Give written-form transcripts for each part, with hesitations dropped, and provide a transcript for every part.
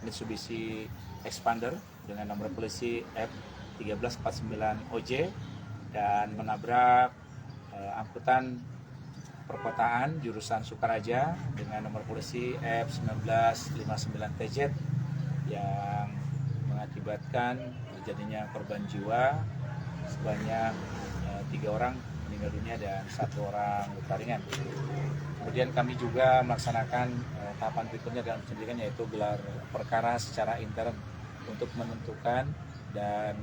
Mitsubishi Expander dengan nomor polisi F1349OJ dan menabrak angkutan perkotaan jurusan Sukaraja dengan nomor polisi F1959TZ yang mengakibatkan terjadinya korban jiwa sebanyak 3 orang meninggal dunia dan 1 orang luka ringan. Kemudian kami juga melaksanakan tahapan berikutnya dalam penyelidikan, yaitu gelar perkara secara intern untuk menentukan dan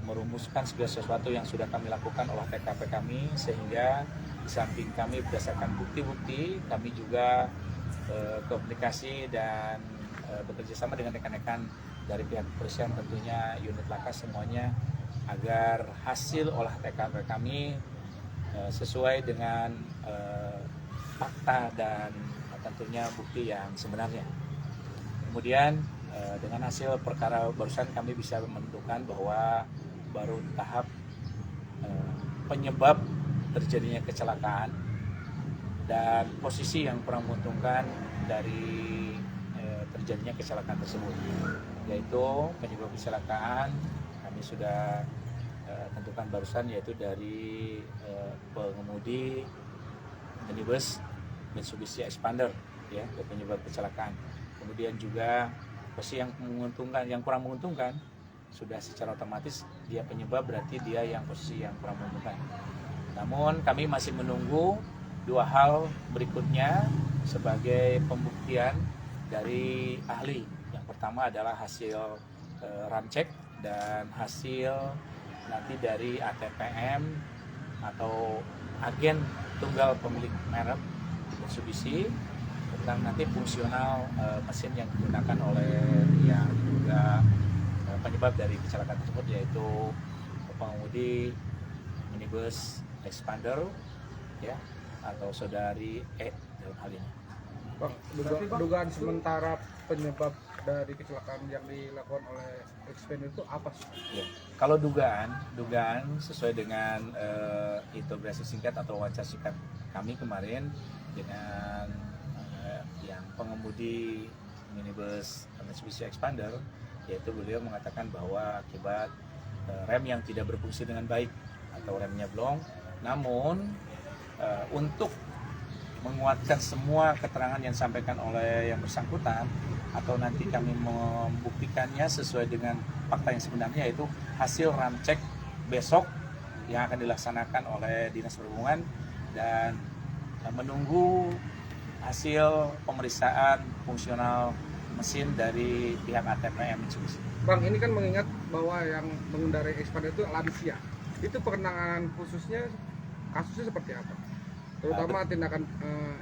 merumuskan segala sesuatu yang sudah kami lakukan olah TKP kami, sehingga di samping kami berdasarkan bukti-bukti, kami juga komunikasi dan bekerja sama dengan rekan-rekan dari pihak kepolisian, tentunya unit laka semuanya, agar hasil olah TKP kami sesuai dengan fakta dan tentunya bukti yang sebenarnya. Kemudian dengan hasil perkara barusan kami bisa menentukan bahwa baru tahap penyebab terjadinya kecelakaan dan posisi yang kurang menguntungkan dari terjadinya kecelakaan tersebut, yaitu penyebab kecelakaan kami sudah tentukan barusan, yaitu dari pengemudi minibus Mitsubishi Expander, ya, penyebab kecelakaan. Kemudian juga posisi yang menguntungkan, yang kurang menguntungkan, sudah secara otomatis dia penyebab, berarti dia yang posisi yang kurang menguntungkan. Namun kami masih menunggu 2 hal berikutnya sebagai pembuktian dari ahli. Yang pertama adalah hasil ramcek dan hasil nanti dari ATPM atau agen tunggal pemilik merek Mitsubishi tentang nanti fungsional mesin yang digunakan oleh yang juga penyebab dari kecelakaan tersebut, yaitu pengemudi minibus Expander, ya, atau saudari E dalam hal ini. Dugaan sementara penyebab dari kecelakaan yang dilakukan oleh Expander itu apa sih? Ya. Kalau dugaan sesuai dengan interogasi singkat atau wawancara singkat kami kemarin dengan yang pengemudi minibus Mitsubishi Expander, yaitu beliau mengatakan bahwa akibat rem yang tidak berfungsi dengan baik atau remnya blong. Namun untuk menguatkan semua keterangan yang disampaikan oleh yang bersangkutan, atau nanti kami membuktikannya sesuai dengan fakta yang sebenarnya, yaitu hasil ramcek besok yang akan dilaksanakan oleh Dinas Perhubungan dan menunggu hasil pemeriksaan fungsional mesin dari pihak ATPM Mitsubishi. Bang, ini kan mengingat bahwa yang mengendarai Expander itu lansia. Itu pengenangan khususnya kasusnya seperti apa? Terutama tindakan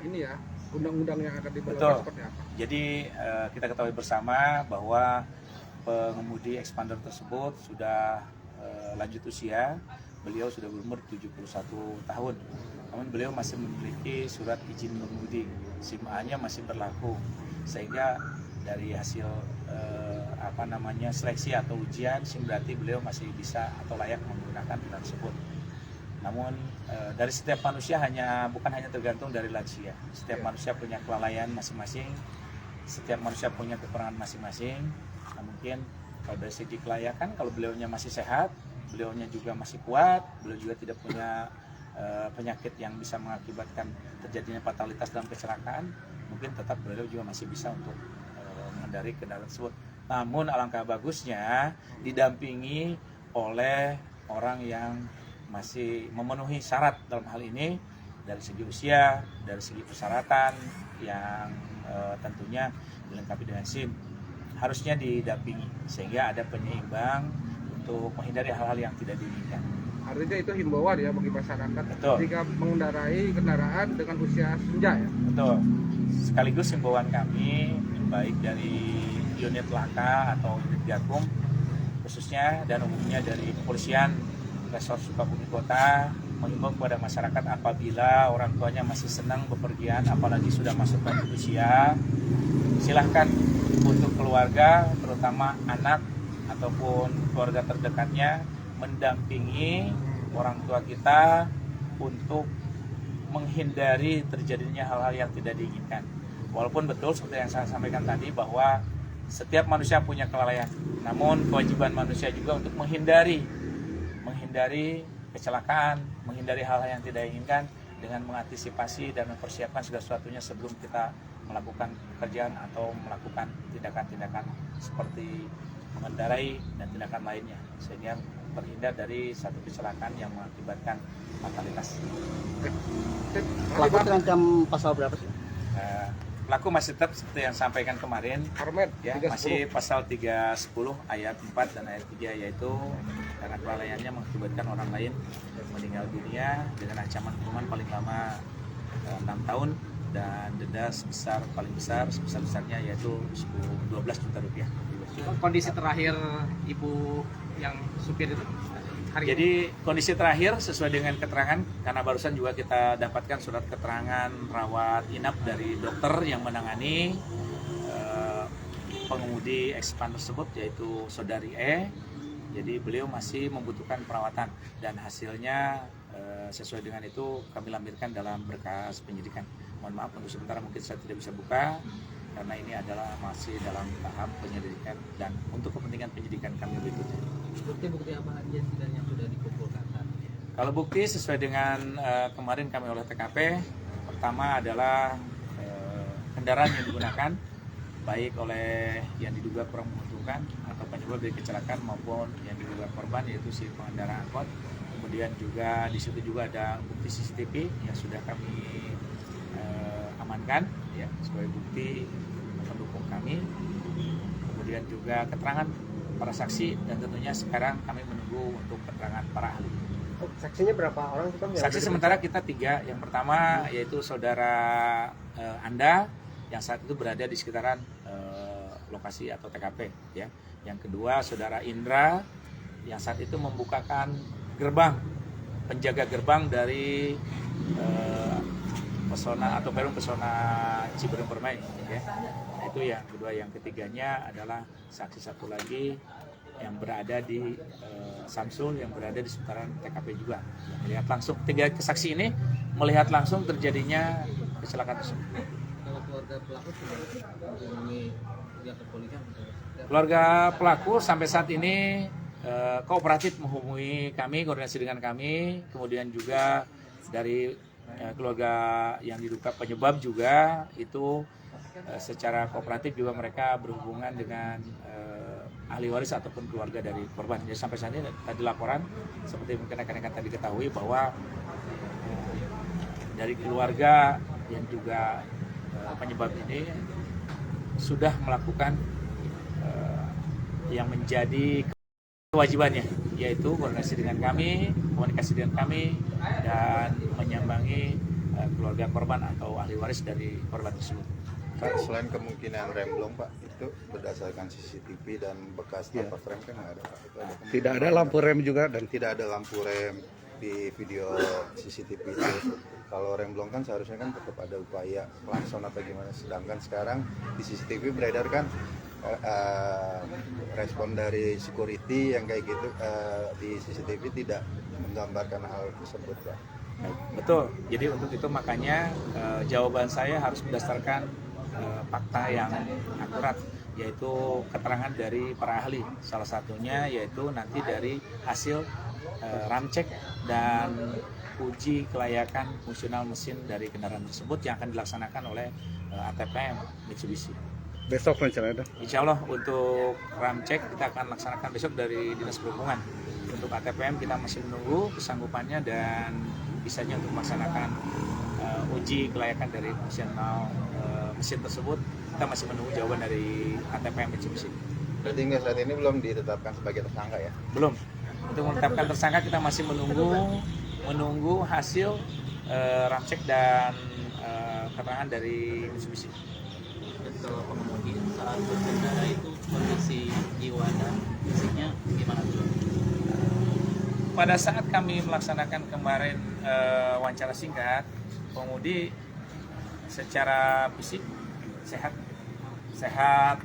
ini ya, undang-undang yang akan diberlakukan seperti apa? Jadi kita ketahui bersama bahwa pengemudi Expander tersebut sudah lanjut usia. Beliau sudah berumur 71 tahun. Namun beliau masih memiliki surat izin mengemudi, SIM A-nya masih berlaku, sehingga dari hasil seleksi atau ujian SIM, berarti beliau masih bisa atau layak menggunakan kendaraan tersebut. Namun dari setiap manusia bukan hanya tergantung dari lansia. Setiap manusia punya kelalaian masing-masing, setiap manusia punya kekurangan masing-masing. Nah, mungkin kalau dari segi kelayakan, kalau beliaunya masih sehat, beliaunya juga masih kuat, beliau juga tidak punya penyakit yang bisa mengakibatkan terjadinya fatalitas dalam kecelakaan, mungkin tetap beliau juga masih bisa untuk mengendarai kendaraan tersebut. Namun alangkah bagusnya didampingi oleh orang yang masih memenuhi syarat dalam hal ini, dari segi usia, dari segi persyaratan yang tentunya dilengkapi dengan SIM, harusnya didampingi sehingga ada penyeimbang untuk menghindari hal-hal yang tidak diinginkan. Artinya itu himbauan ya bagi masyarakat. Betul. Jika mengendarai kendaraan dengan usia senja ya. Betul. Sekaligus himbauan kami baik dari unit laka atau unit gakum khususnya dan umumnya dari kepolisian Resort Sukabumi Kota, mengimbau kepada masyarakat apabila orang tuanya masih senang bepergian, apalagi sudah masuk ke usia, silahkan untuk keluarga, terutama anak ataupun keluarga terdekatnya, mendampingi orang tua kita untuk menghindari terjadinya hal-hal yang tidak diinginkan. Walaupun betul seperti yang saya sampaikan tadi bahwa setiap manusia punya kelalaian, namun kewajiban manusia juga untuk menghindari kecelakaan, menghindari hal-hal yang tidak diinginkan dengan mengantisipasi dan mempersiapkan segala sesuatunya sebelum kita melakukan pekerjaan atau melakukan tindakan-tindakan seperti mengendarai dan tindakan lainnya, sehingga terhindar dari satu kecelakaan yang mengakibatkan fatalitas. Pelaku terancam pasal berapa sih? Pelaku masih tetap seperti yang sampaikan kemarin, Permen ya, 310. masih pasal 310 ayat 4 dan ayat 3, yaitu karena kelalaiannya mengakibatkan orang lain meninggal dunia dengan ancaman hukuman paling lama 6 tahun dan denda paling besar sebesar-besarnya yaitu 12 juta rupiah. Kondisi terakhir ibu yang supir itu hari ini? Jadi kondisi terakhir sesuai dengan keterangan, karena barusan juga kita dapatkan surat keterangan rawat inap dari dokter yang menangani pengemudi Xpan tersebut, yaitu saudari E. Jadi beliau masih membutuhkan perawatan dan hasilnya sesuai dengan itu kami lampirkan dalam berkas penyidikan. Mohon maaf untuk sementara mungkin saya tidak bisa buka karena ini adalah masih dalam tahap penyelidikan dan untuk kepentingan penyidikan kami berikutnya. Bukti-bukti apa aja yang sudah dikumpulkan? Kalau bukti sesuai dengan kemarin kami oleh TKP, pertama adalah kendaraan yang digunakan baik oleh yang diduga kurang menguntungkan atau penyebab dari kecelakaan maupun yang diduga korban, yaitu si pengendara angkot. Kemudian juga di situ juga ada bukti CCTV yang sudah kami amankan ya sebagai bukti pendukung kami. Kemudian juga keterangan para saksi dan tentunya sekarang kami menunggu untuk keterangan para ahli. Saksinya berapa orang sih, Bang? Saksi sementara kita 3. Yang pertama yaitu saudara Anda yang saat itu berada di sekitaran lokasi atau TKP ya. Yang kedua saudara Indra yang saat itu membukakan penjaga gerbang dari pesona atau perum pesona Ciberem Permai ya. Nah, itu yang kedua. Yang ketiganya adalah saksi satu lagi yang berada di Samsul yang berada di seputaran TKP juga. Melihat langsung 3 saksi ini melihat langsung terjadinya kecelakaan tersebut. Kalau keluarga pelaku sudah menghubungi pihak kepolisian? Keluarga pelaku sampai saat ini kooperatif menghubungi kami, koordinasi dengan kami, kemudian juga dari keluarga yang diduga penyebab juga itu secara kooperatif juga mereka berhubungan dengan ahli waris ataupun keluarga dari korban. Jadi sampai saat ini tadi laporan seperti mungkin rekan-rekan tadi ketahui bahwa dari keluarga yang juga penyebab ini sudah melakukan yang menjadi kewajibannya, yaitu koordinasi dengan kami, komunikasi dengan kami, dan menyambangi keluarga korban atau ahli waris dari korban tersebut. Pak, selain kemungkinan remblong Pak, itu berdasarkan CCTV dan bekas tempat rem kan nggak ada Pak? Itu ada Tidak ada lampu rem juga dan tidak ada lampu rem di video CCTV itu. Kalau remblong kan seharusnya kan tetap ada upaya klakson atau gimana. Sedangkan sekarang di CCTV beredar kan respon dari security yang kayak gitu di CCTV tidak menggambarkan hal tersebut Pak. Betul. Jadi untuk itu makanya jawaban saya harus berdasarkan fakta yang akurat, yaitu keterangan dari para ahli. Salah satunya yaitu nanti dari hasil ramcek dan uji kelayakan fungsional mesin dari kendaraan tersebut yang akan dilaksanakan oleh ATPM Mitsubishi. besok rencananya. Insya Allah untuk ramcek kita akan laksanakan besok dari Dinas Perhubungan. Untuk ATPM kita masih menunggu kesanggupannya dan bisanya untuk melaksanakan uji kelayakan dari fungsional mesin tersebut. Kita masih menunggu jawaban dari ATPM Mitsubishi. Berarti hingga saat ini belum ditetapkan sebagai tersangka ya? Belum. Untuk menetapkan tersangka kita masih menunggu hasil ramcek dan keterangan dari Mitsubishi. Dan kalau pengemudi saat berkendara itu kondisi jiwa dan fisiknya gimana tuh? Pada saat kami melaksanakan kemarin wawancara singkat, pengemudi secara fisik sehat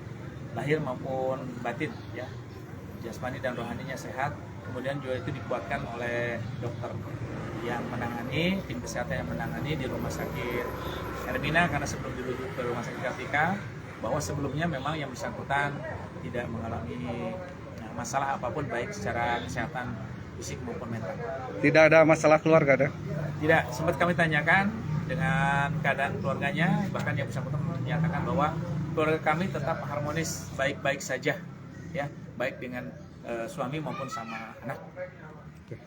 lahir maupun batin ya, jasmani dan rohaninya sehat. Kemudian juga itu dikuatkan oleh dokter yang menangani, tim kesehatan yang menangani di rumah sakit Hermina karena sebelum dirujuk ke rumah sakit Kartika. bahwa sebelumnya memang yang bersangkutan tidak mengalami masalah apapun baik secara kesehatan fisik maupun mental. Tidak ada masalah keluarga, ada? Tidak, sempat kami tanyakan dengan keadaan keluarganya, bahkan yang bersangkutan menyatakan bahwa keluarga kami tetap harmonis, baik-baik saja, ya, baik dengan suami maupun sama anak. Oke.